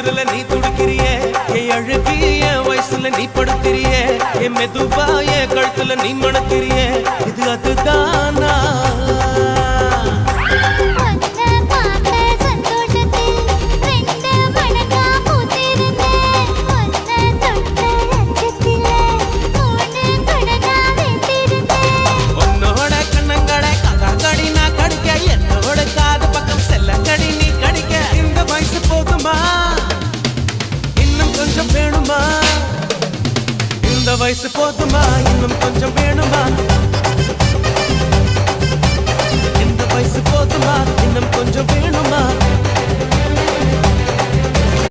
தொடுதல நீ துடிக்கிறியே என் அழுகி என் வயசுல நீ படுத்திரியே என் மெதுவா என் கழுத்துல நீ மணக்கிறியே இது அதுதானா இந்த வயசு போதுமா இன்னும் கொஞ்சம் வேணுமா இந்த வயசு போதுமா இன்னும் கொஞ்சம் வேணுமா